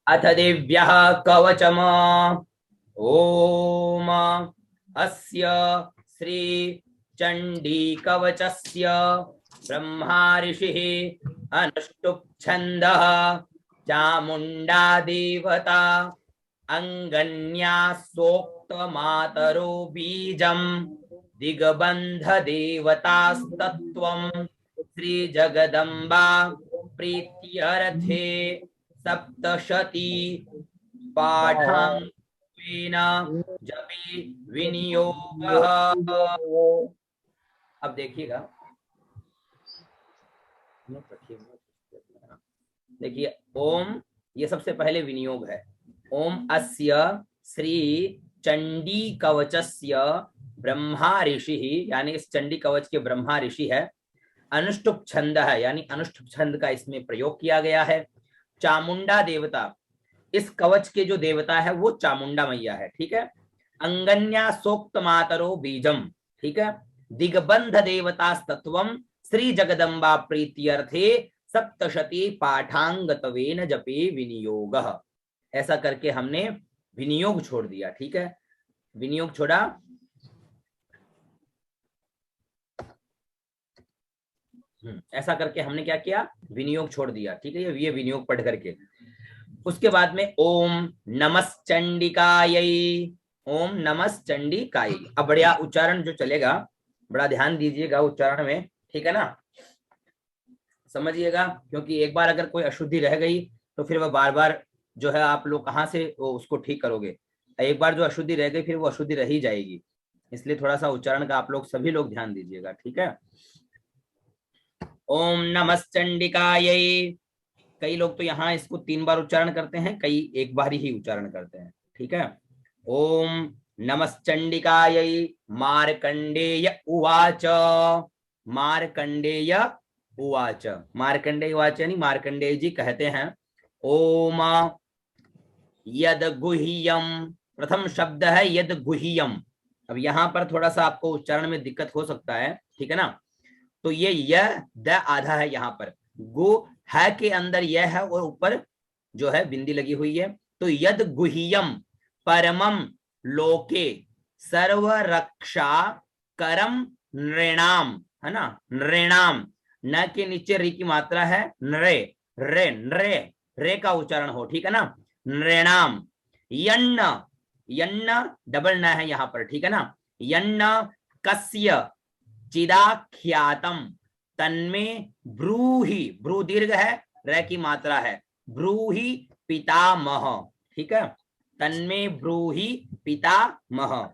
अथ देव्यः कवचम ओम अस्य श्री चंडी कवचस्य ब्रह्मा ऋषिः अनुष्टुप् छन्दः चामुण्डा देवता अंगन्या सोक्तमातरो बीजं दिग्बन्ध देवतास्तत्त्वं श्री जगदम्बा प्रीत्यर्थे सप्तशती पाठांगेन जपि विनियोगः। अब देखिएगा, देखिए ओम, ये सबसे पहले विनियोग है। ओम अस्य श्री चंडी कवचस्य ब्रह्मा ऋषि, यानी इस चंडी कवच के ब्रह्मा ऋषि है। अनुष्टुप छंद है, यानी अनुष्टुप छंद का इसमें प्रयोग किया गया है। चामुंडा देवता, इस कवच के जो देवता है वो चामुंडा मैया है, ठीक है। अंगन्या सोक्त मातरो बीजम, ठीक है। दिग्बंध देवता तत्वम श्री जगदम्बा प्रीत्यर्थे सप्तशती पाठांगतवेन जपे विनियोग। ऐसा करके हमने विनियोग छोड़ दिया, ठीक है। विनियोग छोड़ा, ऐसा करके हमने क्या किया, विनियोग छोड़ दिया, ठीक है। ये विनियोग पढ़ करके उसके बाद में ओम नमश्चंडिकायै, ओम नमश्चंडिकायै। अब बढ़िया उच्चारण जो चलेगा, बड़ा ध्यान दीजिएगा उच्चारण में, ठीक है ना, समझिएगा। क्योंकि एक बार अगर कोई अशुद्धि रह गई तो फिर वह बार बार जो है आप लोग कहाँ से वो उसको ठीक करोगे। एक बार जो अशुद्धि रह गई फिर वो अशुद्धि रह ही जाएगी, इसलिए थोड़ा सा उच्चारण का आप लोग सभी लोग ध्यान दीजिएगा, ठीक है। ओम नमश्चंडिकायै। कई लोग तो यहाँ इसको 3 बार उच्चारण करते हैं, कई एक बार ही उच्चारण करते हैं, ठीक है। ओम नमश्चंडिकायै मार्कंडेय उवाच, मार्कंडेय उवाच, मार्कंडेय उवाच यानी मार्कंडेय जी कहते हैं। ओम यद गुह्यम, प्रथम शब्द है यद गुह्यम। अब यहाँ पर थोड़ा सा आपको उच्चारण में दिक्कत हो सकता है, ठीक है ना। तो ये यह द आधा है, यहाँ पर गु है के अंदर यह है और ऊपर जो है बिंदी लगी हुई है। तो यद गुह्यम परमम लोके सर्व रक्षा करम नृणाम, है ना, नृणाम, न के नीचे री की मात्रा है, नृ, रे नृ, रे का उच्चारण हो, ठीक है ना। नृणाम यन्न, यन्न डबल न है यहाँ पर, ठीक है ना। यन्न कस्य चिदाख्यातम तन्मे ब्रूहि, ब्रू दीर्घ है, रे की मात्रा है, ब्रूहि पितामह, ठीक है। तन्मे ब्रूहि पितामह।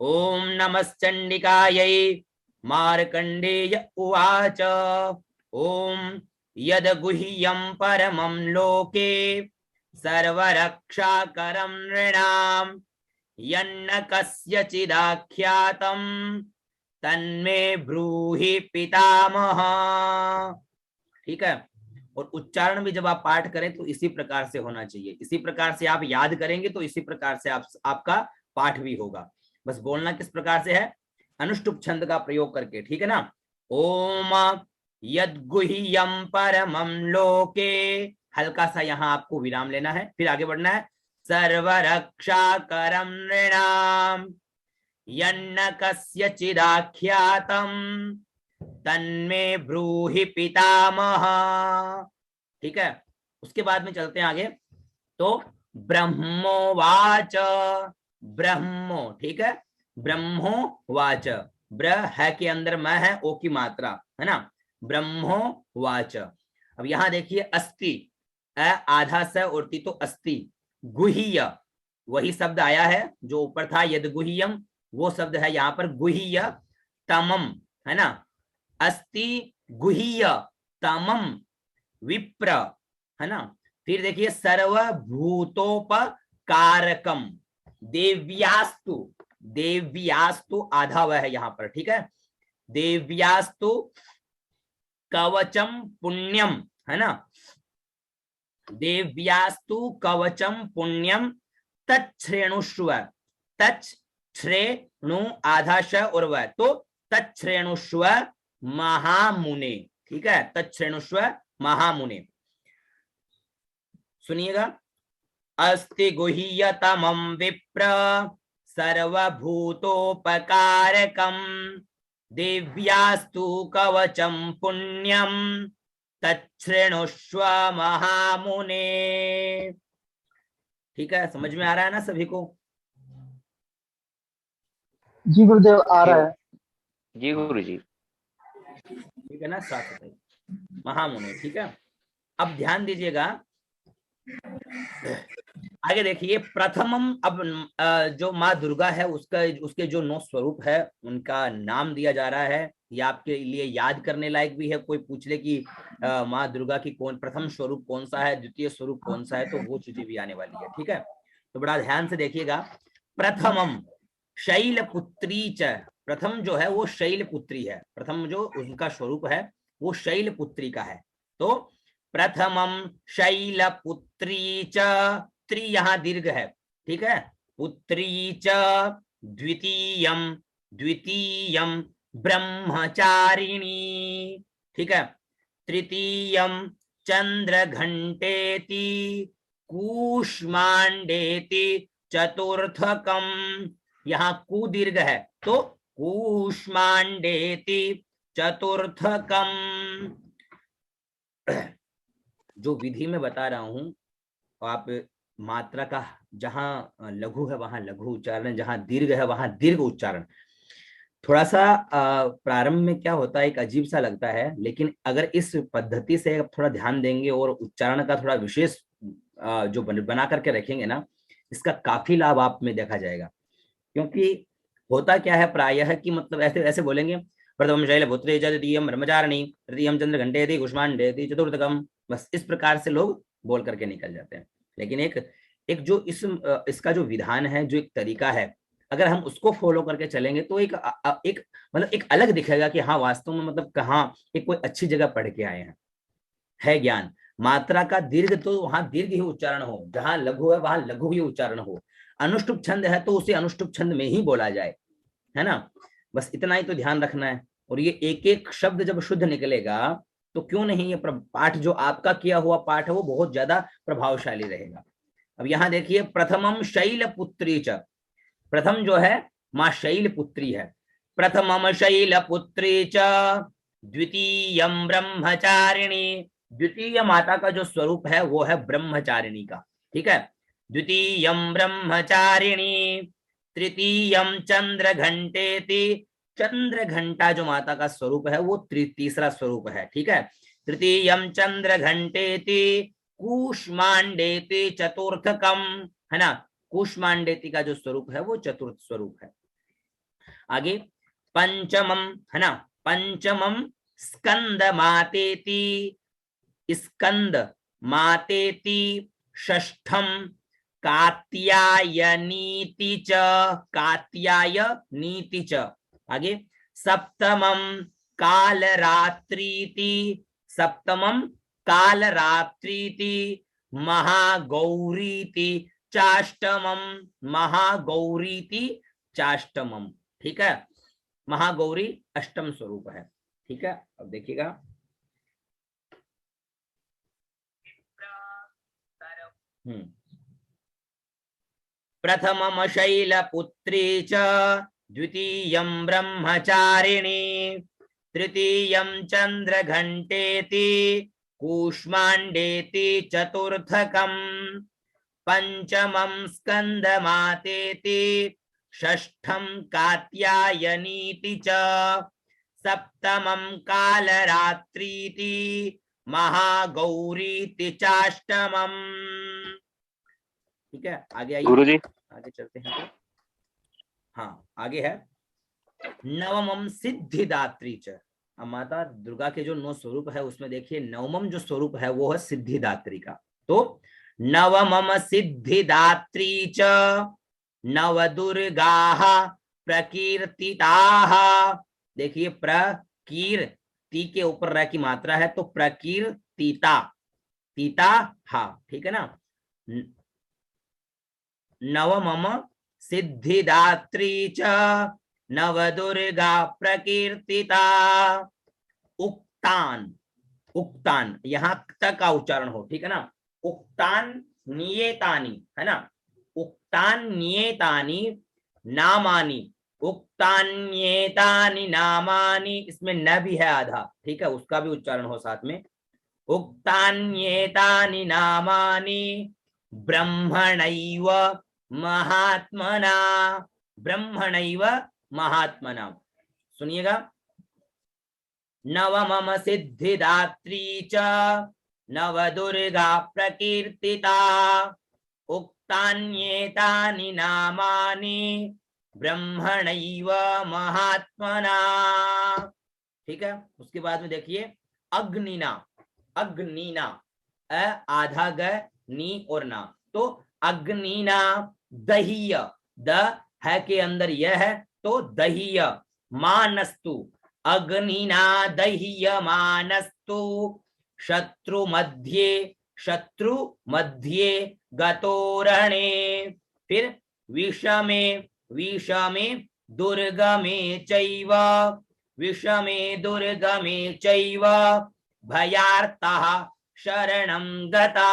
ओम नमश्चंडिकायै मार्कंडेय उवाच ओम यद गुह्यं परमं लोके सर्वरक्षाकरं नृणां यन्न कस्यचिदाख्यातं तन्मे ब्रूहि पितामह, ठीक है। और उच्चारण भी जब आप पाठ करें तो इसी प्रकार से होना चाहिए, इसी प्रकार से आप याद करेंगे तो इसी प्रकार से आपका पाठ भी होगा। बस बोलना किस प्रकार से है, अनुष्टुप छंद का प्रयोग करके, ठीक है ना। ओम यद्गुह्यं परमं लोके, हल्का सा यहाँ आपको विराम लेना है, फिर आगे बढ़ना है। सर्वरक्षाकरं नृणां यन्न कस्यचिदाख्यातं तन्मे ब्रूहि पितामह, ठीक है। उसके बाद में चलते हैं आगे। तो ब्रह्मोवाच, ब्रह्मो, ठीक है, ब्रह्मोवाच, ब्र है के अंदर मैं है, ओ की मात्रा है ना, ब्रह्मोवाच। अब यहां देखिए अस्ति, अ आधा स और ती तो अस्ति, गुह्य वही शब्द आया है जो ऊपर था यद गुह्यम, वो शब्द है यहाँ पर गुह्य तमम, है ना। अस्ति गुह्य तमम विप्र, है ना। फिर देखिए सर्वभूतोपकारकम देव्यास्तु, देव्यास्तु आधा वह है यहाँ पर, ठीक है। देव्यास्तु कवचम पुण्यम, है ना, देव्यास्तु कवचम पुण्यम तच्छ्रेणुष्व, तच्छ्रेणु आधा श और वह, तो तच्छ्रेणुष्व महामुने, ठीक है, तच्छ्रेणुष्व महामुने। सुनिएगा, अस्ति गुह्यतमं विप्र सर्वभूतोपकारकं दिव्यास्तु कवचं पुण्यं तच्छृणुष्व महामुने। ठीक है, समझ में आ रहा है ना सभी को? जी गुरुदेव, आ रहा है। जी गुरु जी। ठीक है ना, साथ बताइए महामुने। ठीक है, अब ध्यान दीजिएगा, आगे देखिए। प्रथमम, अब जो माँ दुर्गा है उसका, उसके जो 9 स्वरूप है उनका नाम दिया जा रहा है। ये आपके लिए याद करने लायक भी है। कोई पूछ ले कि माँ दुर्गा की कौन प्रथम स्वरूप कौन सा है, द्वितीय स्वरूप कौन सा है, तो वो चीजें भी आने वाली है। ठीक है, तो बड़ा ध्यान से देखिएगा। प्रथमम शैलपुत्री च, प्रथम जो है वो शैलपुत्री है। प्रथम जो उनका स्वरूप है वो शैलपुत्री का है। तो प्रथमम शैलपुत्री च, त्री यहां दीर्घ है। ठीक है, पुत्री च द्वितीयम, द्वितीयम ब्रह्मचारिणी। ठीक है, तृतीयम चंद्र घंटेति कूष्मांडेति चतुर्थकम, यहां कु दीर्घ है तो कूष्मांडेति चतुर्थकम। जो विधि में बता रहा हूं, आप मात्रा का जहां लघु है वहां लघु उच्चारण, जहां दीर्घ है वहां दीर्घ उच्चारण। थोड़ा सा प्रारंभ में क्या होता है, एक अजीब सा लगता है, लेकिन अगर इस पद्धति से आप थोड़ा ध्यान देंगे और उच्चारण का थोड़ा विशेष जो बना करके रखेंगे ना, इसका काफी लाभ आप में देखा जाएगा। क्योंकि होता क्या है प्रायः कि मतलब ऐसे ऐसे बोलेंगे, प्रथम शैलपुत्री च द्वितीयम ब्रह्मचारिणी तृतीयम चंद्र घंटेति कुष्मांडेति चतुर्थकम, बस इस प्रकार से लोग बोल करके निकल जाते हैं। लेकिन एक जो इसका जो विधान है, जो एक तरीका है, अगर हम उसको फॉलो करके चलेंगे तो एक मतलब एक अलग दिखेगा कि हाँ वास्तव में मतलब कहाँ एक कोई अच्छी जगह पढ़ के आए हैं, है ज्ञान। मात्रा का दीर्घ तो वहां दीर्घ ही उच्चारण हो, जहां लघु है वहां लघु ही उच्चारण हो। अनुष्टुप छंद है तो उसे अनुष्टुप छंद में ही बोला जाए, है ना। बस इतना ही तो ध्यान रखना है। और ये एक एक शब्द जब शुद्ध निकलेगा तो क्यों नहीं, ये पाठ जो आपका किया हुआ पाठ है वो बहुत ज्यादा प्रभावशाली रहेगा। अब यहां देखिए, प्रथमम शैलपुत्री च, प्रथम जो है माँ शैलपुत्री है। प्रथमम शैलपुत्री च द्वितीयम ब्रह्मचारिणी, द्वितीय माता का जो स्वरूप है वो है ब्रह्मचारिणी का। ठीक है, द्वितीयम ब्रह्मचारिणी तृतीयम चंद्र घंटेति, चंद्र घंटा जो माता का स्वरूप है वो तीसरा स्वरूप है। ठीक है, तृतीयम चंद्र घंटेति कूष्मांडेति चतुर्थकम, है ना। कूष्मांडेति का जो स्वरूप है वो चतुर्थ स्वरूप है। आगे पंचमम, है ना, पंचमम स्कंद मातेति, स्कंद मातेति षष्ठम कात्यायनीति च, कात्यायनीति च। आगे सप्तमम कालरात्रीति, सप्तमम कालरात्रीति महागौरीति चाष्टमम, महागौरीति चाष्टमम। ठीक है, महागौरी अष्टम स्वरूप है। ठीक है, अब देखिएगा, प्रथमम शैलपुत्री च द्वितीयं ब्रह्मचारिणी तृतीयं चंद्रघंटेति कूष्मांडेति चतुर्थकम पंचमं स्कंदमातेति षष्ठं कात्यायनीति च सप्तमं कालरात्रीति महागौरीति चाष्टमम्। ठीक है, आगे आइए, गुरुजी आगे चलते हैं। तो हाँ, आगे है नवमम सिद्धिदात्री च। अब माता दुर्गा के जो 9 स्वरूप है उसमें देखिए नवमम जो स्वरूप है वो है सिद्धिदात्री का। तो नवमम सिद्धिदात्री च नवदुर्गाः प्रकीर्तिताः। देखिए प्रकीर्ति के ऊपर र की मात्रा है तो प्रकीर्तिता, तीता हा, ठीक है ना। नवमम सिद्धिदात्री च नवदुर्गा प्रकीर्तिता। उक्तान, उक्तान यहां तक का उच्चारण हो, ठीक है ना। उक्तान नियतानि, है ना, उक्तान नियतानि नामानि, उक्तान्येतानि नामानि, इसमें न भी है आधा, ठीक है, उसका भी उच्चारण हो साथ में। उक्तान्येतानि नामानि ब्रह्मणैव महात्मना, ब्रह्मणैव महात्मना। सुनिएगा, नवमम सिद्धिदात्री च नवदुर्गा प्रकीर्तिता, उक्तान्येतानि नामानि ब्रह्मणैव महात्मना। ठीक है, उसके बाद में देखिए अग्निना, अग्निना, अ आधा ग नी और ना, तो अग्निना दहीय, द है के अंदर यह है तो दहीय मानस्तु, अग्निना दहीय मानस्तु शत्रु मध्ये, शत्रु मध्ये गतोरणे, फिर विषमे, विषमे दुर्गमे चैव, विषमे दुर्गमे चैव भयार्तः शरणं गता,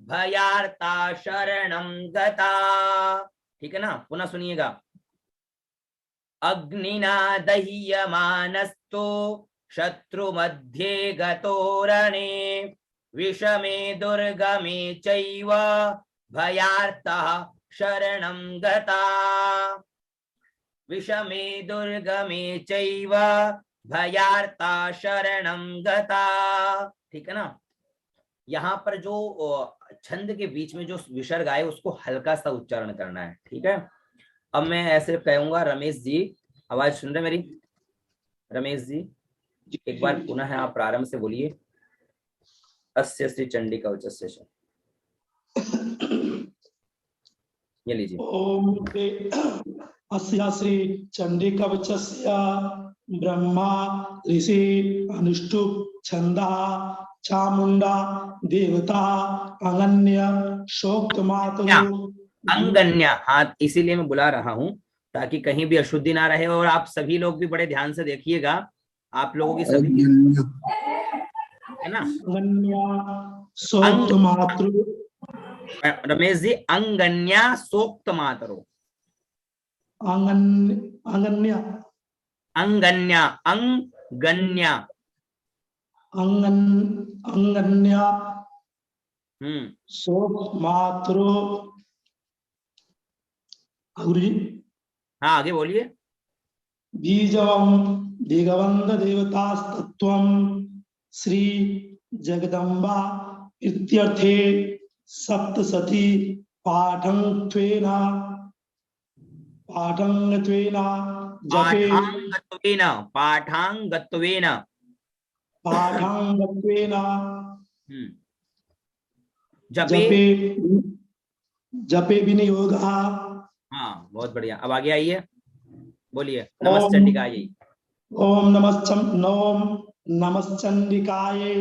भयार्ता शरणं गता। ठीक है ना, पुनः सुनिएगा, अग्निना दह्यमानस्तु शत्रु मध्ये गतोरणे, विषमे दुर्गमे चैव भयार्तः शरणं गता, विषमे दुर्गमे चैव भयार्ता शरणं गता। ठीक है ना, यहाँ पर जो छंद के बीच में जो विसर्ग आए उसको हल्का सा उच्चारण करना है, ठीक है। अब मैं ऐसे कहूंगा, रमेश जी आवाज सुन रहे मेरी? रमेश जी एक बार पुनः आप प्रारंभ से बोलिए, अस्य श्री चंडिका उच्चस्य, ये लीजिए। ओम अस्य श्री चंडिका उच्चस्य ब्रह्मा ऋषि अनुष्टुप छंदः चामुंडा देवता अनन्य शोक्त मातु अंगन्य, हाँ इसीलिए मैं बुला रहा हूँ ताकि कहीं भी अशुद्धि ना रहे, और आप सभी लोग भी बड़े ध्यान से देखिएगा, आप लोगों की सभी है ना, अंगन्या शोक्त मातु, रमेश जी अंगन्या सोक्त मातरो, अंगन्या अंगन्या, अंगन्या, अंगन्या हम्म, शोक्त मातु, हाँ आगे बोलिए। बीजवम दिगवंद देवतास्तत्वम श्री जगदम्बा इत्यर्थे सप्तशती पाठंत्वेन जपे पाठांगत्वेन, पाठांगत्वेन, पाठांगत्वेन जपे, जपे विनियोगः। हाँ बहुत बढ़िया, अब आगे आइए, बोलिए नमस् चंडिकायै। ओम नमश्चंडिकाये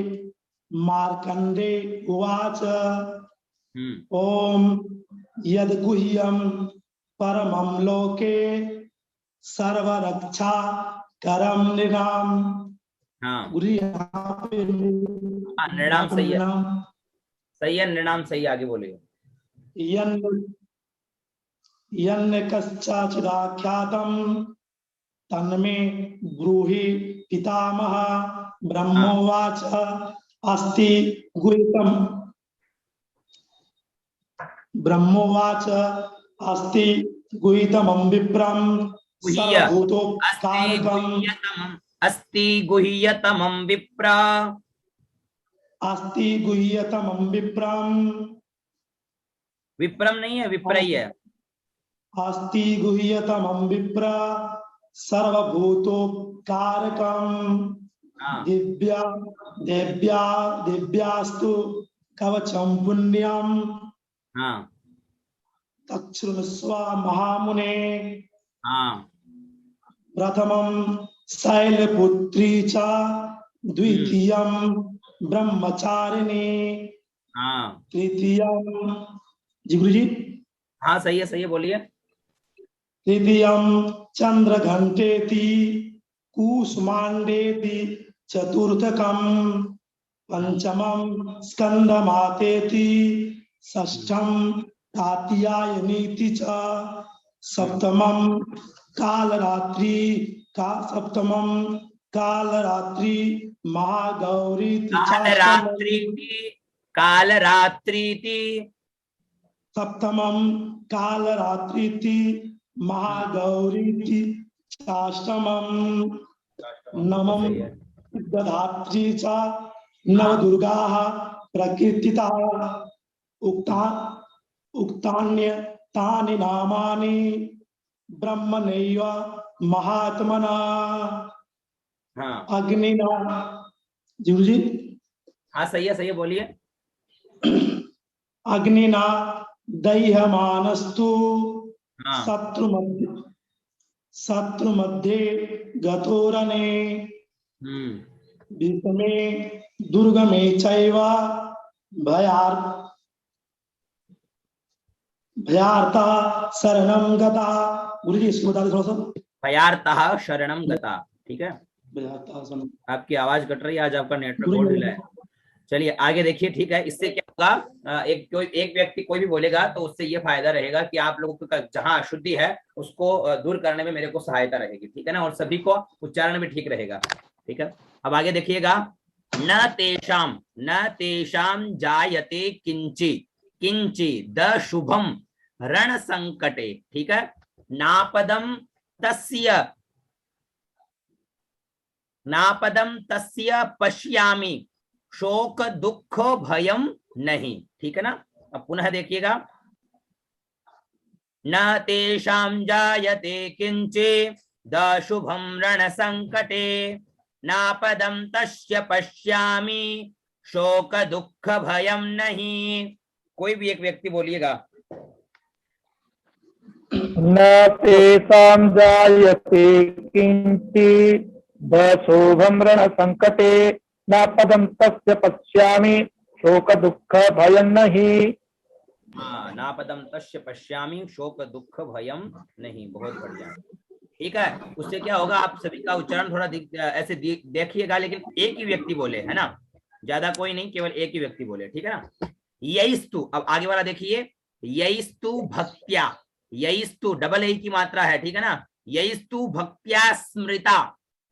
मार्कंडे उवाच ओम यद्गुह्यं परमं लोके सर्वरक्षा करम नृणाम। हाँ नृणाम सही है, सही है, नृणाम सही, आगे बोलिए। यन्न कश्चिदाख्यातं तन्मे ब्रूहि पितामह। ब्रह्मोवाच अस्ति गुह्यतम, ब्रह्मोवाच अस्ति गुह्यतमं विप्रं सर्वभूतोपकारकम्। अस्ति गुह्यतमं विप्रा, अस्ति गुह्यतमं विप्रं, विप्रम नहीं है, विप्रई है। अस्ति गुह्यतमं विप्र सर्वभूतोपकारकम्। दिव्यास्तु कवचं पुण्यं तच्छृणुष्व महामुने। प्रथमं शैलपुत्री च द्वितीयं ब्रह्मचारिणी तृतीयं, जी गुरु जी, हाँ सही है, बोलिए। तृतीयं चंद्रघंटेति कूष्मांडेति चतुर्थकं पंचमं स्कंदमातेति, षष्ठं कात्यायनीति च, सप्तमं सप्तमं कालरात्रि महागौरीति चाष्टमं, कालरात्रीति सप्तमं कालरात्रीति महागौरीति चाष्टमं, नवमं सिद्धधात्री च नवदुर्गाः प्रकीर्तिताः, उक्तान्यतानि नामानि ब्रह्मणैव महात्मना। हाँ अग्निना, जी हाँ सही है बोलिए। अग्निना दह्यमानस्तु हाँ शत्रु मध्ये गतोरणे, विषमे दुर्गमे चैव भयार्ता शरणं गता। गुरु जी इसको बता दे थोड़ा सा। भयार्ता शरणम गता, ठीक है। भयार्ता शरणं। आपकी आवाज कट रही है, आज आपका नेटवर्क बहुत ढीला है। चलिए आगे देखिए, ठीक है। इससे क्या होगा, एक व्यक्ति कोई भी बोलेगा तो उससे ये फायदा रहेगा कि आप लोगों को जहां अशुद्धि है उसको दूर करने में मेरे को सहायता रहेगी, ठीक है ना, और सभी को उच्चारण भी ठीक रहेगा, ठीक है। अब आगे देखिएगा, न तेषाम जायते किंची किंची द शुभम रण संकटे, ठीक है। नापदम तस्य पश्यामि शोक दुख भयम नहीं, ठीक है ना। अब पुनः देखिएगा, न तेषां जायते किंचिद शुभम रण संकटे नापदम तस्य पश्यामि शोक दुख भयम नहीं। कोई भी एक व्यक्ति बोलिएगा। न तेषां जायते किंचित् शुभं रण संकटे न पदं तस्य पश्यामि शोक दुख भयं नहीं। हाँ, नापदम तस्य पश्यामि शोक दुख भयम नहीं, बहुत बढ़िया, ठीक है। उससे क्या होगा, आप सभी का उच्चारण थोड़ा ऐसे देखिएगा, लेकिन एक ही व्यक्ति बोले, है ना, ज्यादा कोई नहीं, केवल एक ही व्यक्ति बोले, ठीक है ना। यईस्तु, अब आगे वाला देखिए, यईस्तु भक्त्या, यईस्तु डबल ए की मात्रा है, ठीक है ना। यईस्तु भक्त्या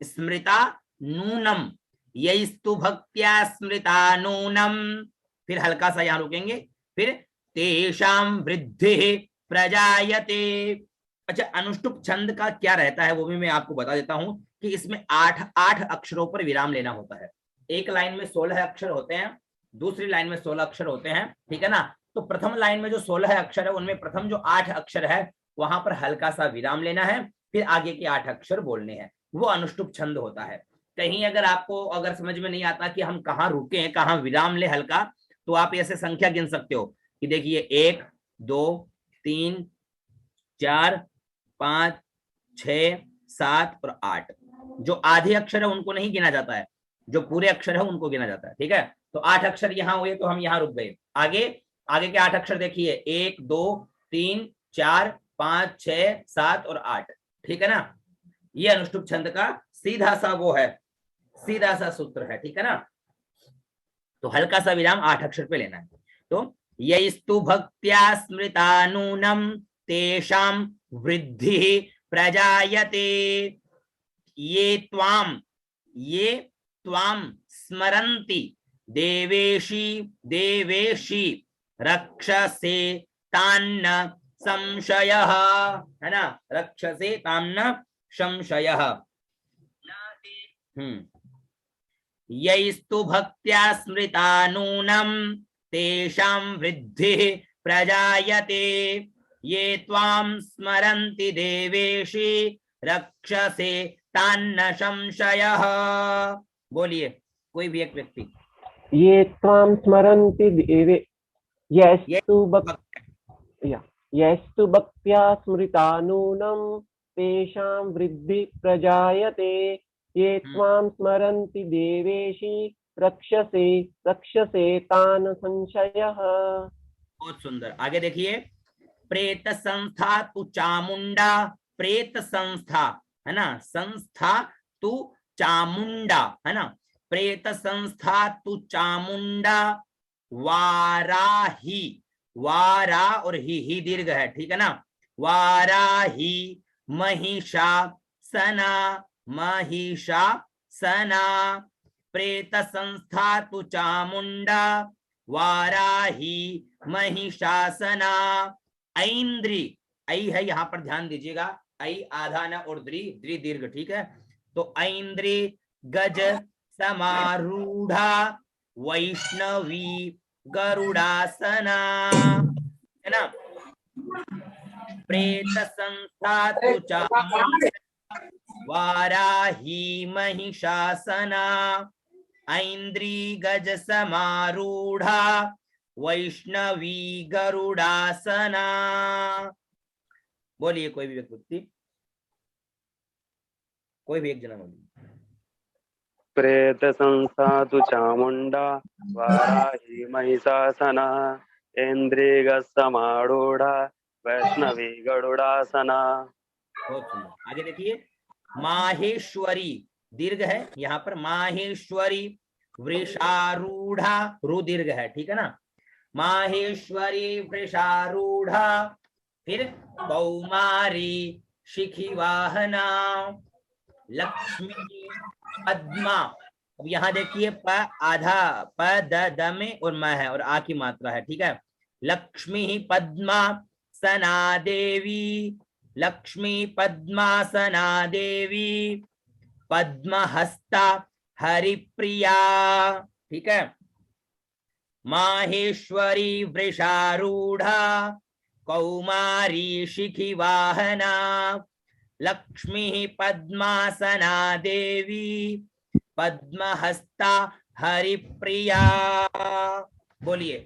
स्मृता नूनम, यईस्तु भक्त्या स्मृता नूनम, फिर हल्का सा यहां रुकेंगे, फिर तेषां वृद्धि प्रजायते। अच्छा, अनुष्टुप छंद का क्या रहता है वो भी मैं आपको बता देता हूं कि इसमें 8 अक्षरों पर विराम लेना होता है। एक लाइन में 16 अक्षर होते हैं, दूसरी लाइन में 16 अक्षर होते हैं, ठीक है ना। तो प्रथम लाइन में जो 16 अक्षर है उनमें प्रथम जो 8 अक्षर है वहां पर हल्का सा विराम लेना है, फिर आगे के 8 अक्षर बोलने हैं, वो अनुष्टुप छंद होता है। कहीं अगर समझ में नहीं आता कि हम कहाँ रुके हैं, कहाँ विराम ले हल्का, तो आप ऐसे संख्या गिन सकते हो कि देखिए 1 2 3 4 5 6 7 और 8। जो आधे अक्षर है उनको नहीं गिना जाता है, जो पूरे अक्षर है उनको गिना जाता है, ठीक है। तो 8 अक्षर यहाँ हुए तो हम यहाँ रुक गए। आगे के 8 अक्षर देखिए, 1 2 3 4 5 6 7 और 8, ठीक है ना। ये अनुष्टुप छंद का सीधा सा वो है, सीधा सा सूत्र है, ठीक है ना। तो हल्का सा विराम 8 अक्षर पे लेना है। तो यस्तु भक्त्या स्मृता नूनम तेषां वृद्धि प्रजायते, ये त्वाम स्मरन्ति देवेशी रक्षसे तान्न संशयः, है ना, रक्षसे तान्न संशयः। यैस्तु भक्त्या स्मृता नूनम तेषां वृद्धिः प्रजायते, ये त्वां स्मरन्ति देवेशी रक्षसे तान्न संशयः। बोलिए कोई भी एक व्यक्ति। ये त्वां स्मरन्ति देवे, यस्तु भक्त्या स्मृता नूनं तेषां वृद्धि प्रजायते, ये त्वां स्मरन्ति देवेशी रक्षसे तान् संशयः। बहुत सुंदर। आगे देखिए, प्रेत संस्था तु चामुंडा, प्रेत संस्था, है ना, संस्था तु चामुंडा, है ना, प्रेत संस्था तु चामुंडा वाराही, वारा और ही दीर्घ है, ठीक है ना, वाराही महिषासना, महिषासना, प्रेत संस्था तु चामुंडा वाराही महिषासना, ऐन्द्री, ऐ है यहाँ पर ध्यान दीजिएगा, ऐ आधा न और द्री दीर्घ, ठीक है, तो ऐन्द्री गज समारूढ़ा वैष्णवी गरुड़ासना, है ना, प्रेत संस्था तु चामुंडा वाराही महिषासना, ऐन्द्री गज समारूढ़ा वैष्णवी गरुड़ासना। बोलिए कोई भी व्यक्ति, कोई भी एक जना बोलिए। प्रेत संस्था तु चामुंडा वाराही महिषासना, इंद्रिग समारूढ़ा वैष्णवी गरुड़ासना। बहुत सुंदर, आगे देखिए, माहेश्वरी दीर्घ है यहाँ पर, माहेश्वरी वृषारूढ़ा, रू दीर्घ है, ठीक है ना, माहेश्वरी वृषारूढ़ा, फिर कौमारी शिखिवाहना लक्ष्मी पद्मा। अब यहाँ देखिए प आधा प द में और म है और आ की मात्रा है, ठीक है, लक्ष्मी पद्मा सना देवी, लक्ष्मी पद्मासना देवी, पद्महस्ता हरिप्रिया, ठीक है, माहेश्वरी वृषारूढ़ा कौमारी शिखिवाहना लक्ष्मी पद्मासना देवी पद्महस्ता हरिप्रिया। बोलिए।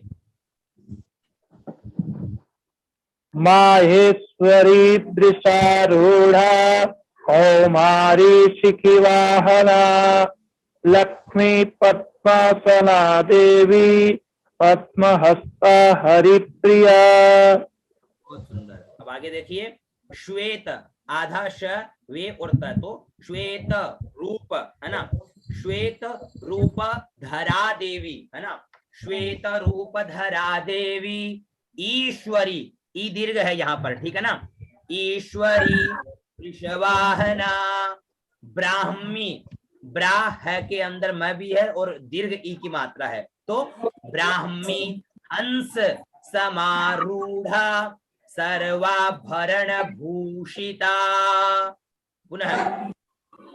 माहेश्वरी दृशारूढ़ा कौमारी शिखिवाहना लक्ष्मी पद्मासना देवी पद्महस्ता हरिप्रिया। बहुत सुंदर। अब आगे देखिए, श्वेत आधा श वे और त, तो श्वेत रूप है ना, श्वेत रूप धरा देवी है ना, श्वेत रूप धरा देवी, ईश्वरी ई दीर्घ है यहाँ पर, ठीक है ना, ईश्वरी वृषवाहना, ब्राह्मी ब्रा है के अंदर मैं भी है और दीर्घ ई की मात्रा है, तो ब्राह्मी हंस समारूढ़ा सर्वाभरण भूषिता, पुनः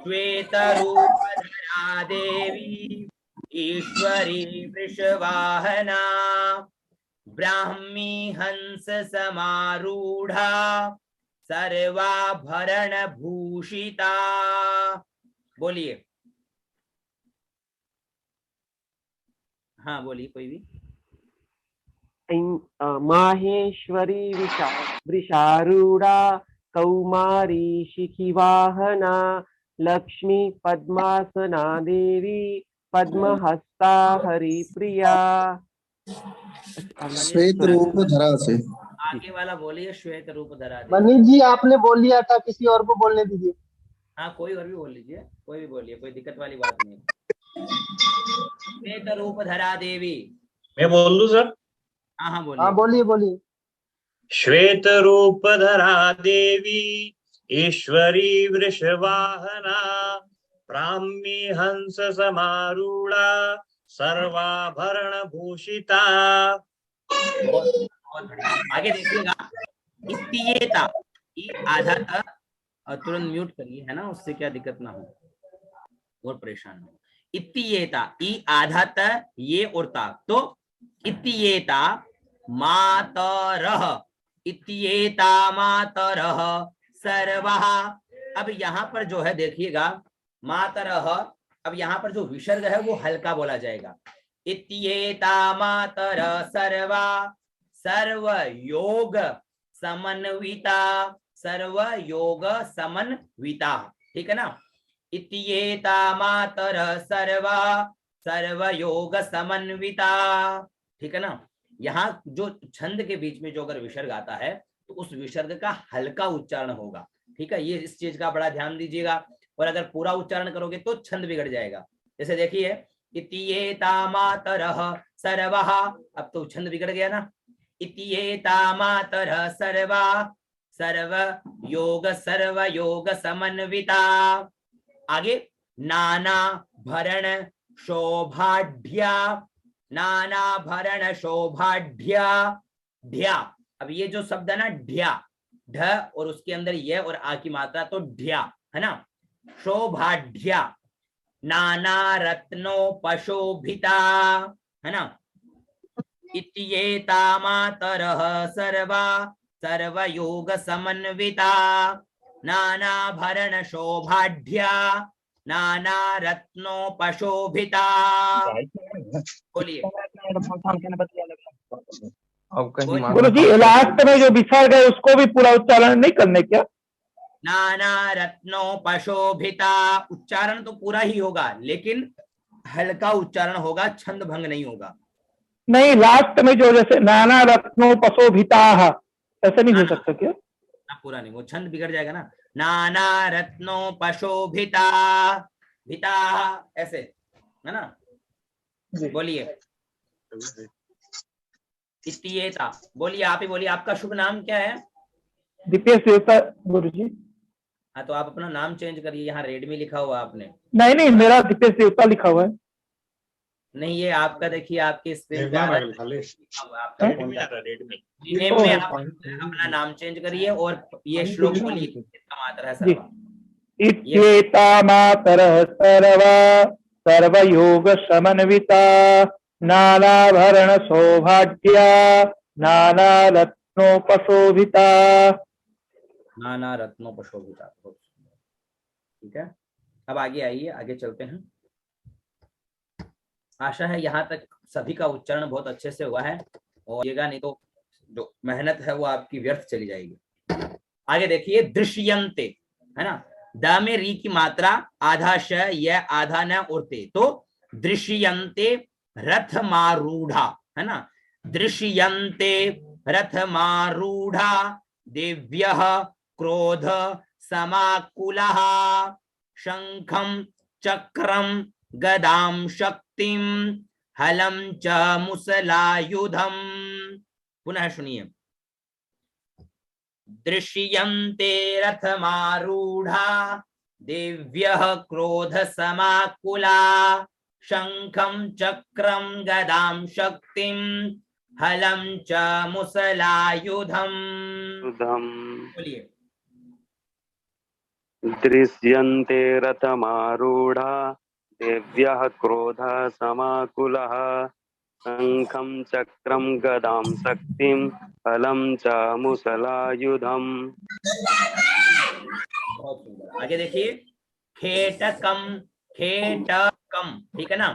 श्वेत रूपधरा देवी ईश्वरी वृषवाहना ब्राह्मी हंस समारूढ़ा सर्वाभरण भूषिता। बोलिए। हाँ बोलिए कोई भी। माहेश्वरी वृषारूढ़ा कौमारी शिखिवाहना लक्ष्मी पद्मासना देवी पद्महस्ता हरिप्रिया। श्वेत रूप धरा से आगे वाला बोलिए, श्वेत रूप धरा देवी। मनीष जी आपने बोल लिया था, किसी और को बोलने दीजिए। हाँ कोई और भी बोल लीजिए, कोई भी बोलिए, कोई दिक्कत वाली बात नहीं। श्वेत रूप धरा देवी। मैं बोल दूं सर? हाँ हाँ बोलिए। हाँ बोलिए बोलिए। श्वेत रूप धरा देवी ईश्वरी वृषवाहना ब्राह्मी हंस समारूढ़ा सर्वाभरण भूषिता। बहुत बढ़िया। आगे देखिएगा, इत्येता ई आधा था, तुरंत म्यूट करिए है ना, उससे क्या दिक्कत ना हो और परेशान हो। इत्येता ई आधा त ये और ता, तो इत्येता मातरः, इत्येता मातरः सर्वः। अब यहाँ पर जो है देखिएगा मातरः, अब यहाँ पर जो विसर्ग है वो हल्का बोला जाएगा। इत्येता मातरः सर्वा, सर्व योग समन्विता, सर्व योग समन्विता, ठीक है ना। इत्येता मातरः सर्वा सर्व योग समन्विता, ठीक है ना। यहाँ जो छंद के बीच में जो अगर विसर्ग आता है तो उस विसर्ग का हल्का उच्चारण होगा, ठीक है, ये इस चीज का बड़ा ध्यान दीजिएगा। और अगर पूरा उच्चारण करोगे तो छंद बिगड़ जाएगा, जैसे देखिए इत्येता मातरः सर्वः, अब तो छंद बिगड़ गया ना, इत्येता मातरः सर्वा सर्व योग समन्विता। आगे नाना भरण शोभाढ्या, नाना भरण शोभाढ्या ढ्या। अब ये जो शब्द है ना ढ्या, ढ और उसके अंदर ये और आ की मात्रा तो ढ्या है ना, शोभाढ्या नाना रत्नोपशोभिता है ना, इत्येता मातरः सर्वा सर्वयोग समन्विता नाना भरण शोभाढ्या नाना रत्नोपशोभिता। बोलिए गुरु जी लास्ट में जो विसर्ग है उसको भी पूरा उच्चारण नहीं करने क्या? नाना रत्नोपशोभिता, उच्चारण तो पूरा ही होगा लेकिन हल्का उच्चारण होगा, छंद भंग नहीं होगा। नहीं, लास्ट में जो जैसे नाना रत्नोपशोभिता ऐसा नहीं हो सकता क्या? पूरा नहीं, वो छंद बिगड़ जाएगा ना। नाना रत्नोपशोभिता, भिता ऐसे है ना। बोलिए इत्येता, बोलिए आप ही बोलिए, आपका शुभ नाम क्या है? दीपेश देवता गुरु जी। हाँ तो आप अपना नाम चेंज करिए, यहाँ रेड में लिखा हुआ आपने। नहीं नहीं, मेरा दीपेश देवता लिखा हुआ है। नहीं ये आपका देखिए, आपके स्क्रीन पे नेम में आप अपना नाम चेंज करिए और ये श्लोक बोलिए किसका मात्रा है सर्वा। इत्येता मातरः सर्वा सर्वयोग समन्विता नानाभरण सौभाग्या नाना रत्नोपशोभिता। नाना रत्नोपशोभिता, ठीक है। अब आगे आइए, आगे चलते हैं। आशा है यहाँ तक सभी का उच्चारण बहुत अच्छे से हुआ है, और येगा नहीं तो जो मेहनत है वो आपकी व्यर्थ चली जाएगी। आगे देखिए दृश्यन्ते है ना, द में री की मात्रा आधा श यह आधा न उड़ते, तो दृश्यन्ते रथमारूढ़ा है ना, दृश्यन्ते रथमारूढ़ा देव्यः क्रोध समाकुलः शंखं चक्रं गदां शक्तिं हलं च मुसलायुधं। पुनः सुनिए, दृश्यन्ते रथमारूढ़ा देव्यः क्रोध समाकुला शंखं चक्रं गदां शक्तिं हलं च मुसलायुधं। बोलिए दृश्यन्ते रथमारूढ़ा देव्यः क्रोधः समाकुलः शंखं चक्रं गदां शक्तिं हलं च मुसलायुधम्। बहुत सुंदर। आगे देखिए खेटकम, खेटकम ठीक है ना,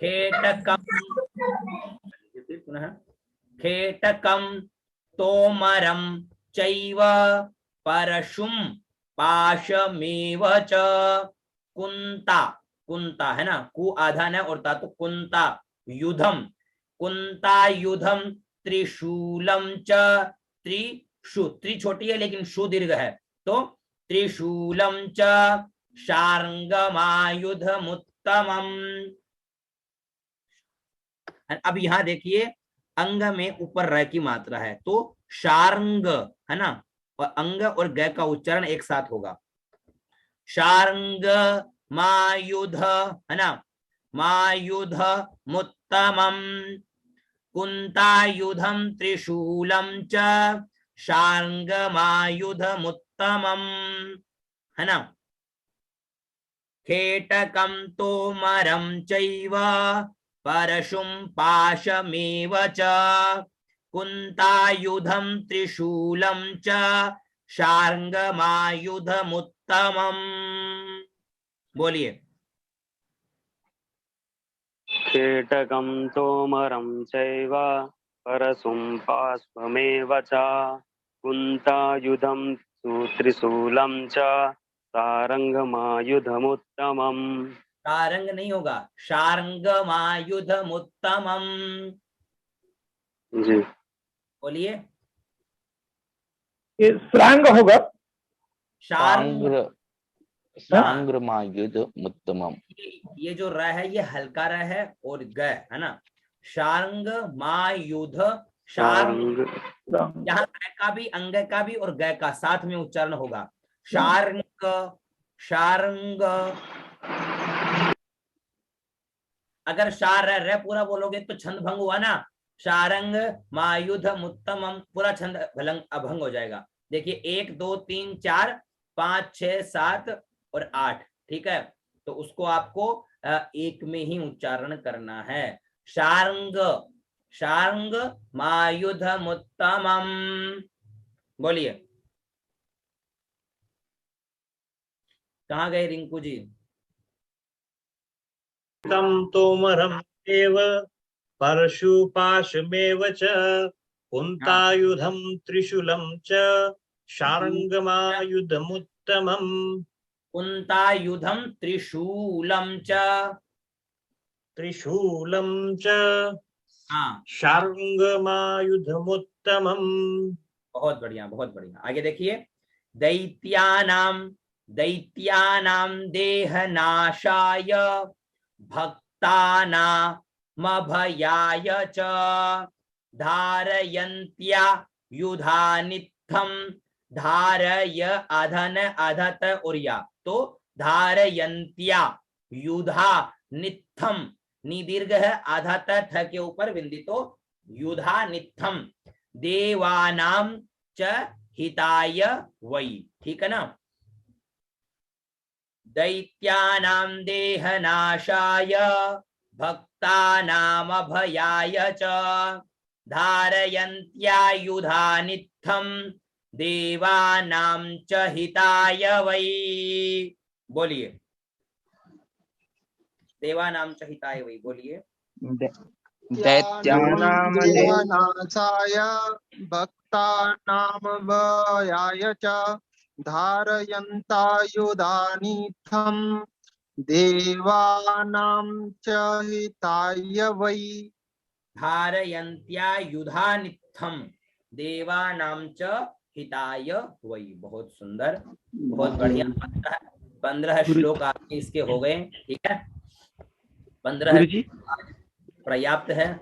खेटकम पुनः खेटकम तोमरम चैव परशुम पाशमेव च कुंता, कुंता है ना, कु आधा न और ता तो कुंता युधम, कुंता युधम त्रिशूलम च, त्रिशु त्रि छोटी है लेकिन शु दीर्घ है, तो त्रिशूलम च शार्ंगमायुधमुत्तमम्। अब यहां देखिए अंग में ऊपर र की मात्रा है, तो शार्ंग है ना, और अंग और ग का उच्चारण एक साथ होगा। शार्ंग मायुध है ना, मायुध मुत्तमम् कुंतायुधम त्रिशूलम च शार्ंगमायुधमुत्तमम् है ना। खेटकम तोमरम चैव परशुं पाशमेव च कुंतायुधम त्रिशूलम च शार्ंगमायुधमुत्तमम्। बोलिए खेटकं तोमरं चैव परशुं पाशमेव च कुन्तायुधं त्रिशूलं च सारंगमायुधमुत्तमम्। शारंग नहीं होगा, शार्ंगमायुधमुत्तमम्। जी बोलिए ये श्रांग होगा। शार्ंग, शांग्रमायुध मुत्तमम। ये जो र है ये हल्का र है और ग है ना। शार्ंग मायुध, शार्ंग, यहाँ ग का भी अंग का भी और ग का साथ में उच्चारण होगा। शार्ंग, शार्ंग। अगर शार र पूरा बोलोगे तो छंद भंग हुआ ना। शारंग मायुध मुत्तमम पूरा छंद अभंग हो जाएगा। देखिए 1 2 3 4 5 6 7 और 8, ठीक है। तो उसको आपको एक में ही उच्चारण करना है। शार्ंग, शार्ंग मायुध मुत्तमम। बोलिए, कहाँ गए रिंकू जी? तम तोमरम एव परशुपाशमेव च कुन्तायुधं त्रिशूलं च शार्ङ्गमायुधमुत्तमम्। कुन्तायुधं त्रिशूलं च, त्रिशूलं च हाँ शार्ङ्गमायुधमुत्तमम्। बहुत बढ़िया, बहुत बढ़िया। आगे देखिए, दैत्यानां, दैत्यानां देहनाशाय भक्तानामभयाय च धारयन्त्या युधानित्थं। धारय अधन अधत उर्या, तो धारयन्त्या युधा नित्थम, निदीर्घ है आधा थ के ऊपर बिंदी, तो युधा नित्थम देवानां च हिताय वै, ठीक है ना। दैत्यानां देहनाशाय भक्तानामभयाय च धारयन्त्यायुधानित्थं देवानां च हिताय वै। बोलिए, देवानां च हिताय वै, बोलिए। दैत्यानामनाशाय भक्तानामभयाय च धारयन्तायुधानित्थं देवानां च हिताय वै। धारयन्त्यायुधानित्थं देवानां च हिताय वै। बहुत सुंदर, बहुत बढ़िया। 15 श्लोक आपके इसके हो गए, ठीक है। 15 गुरुजी पर्याप्त है।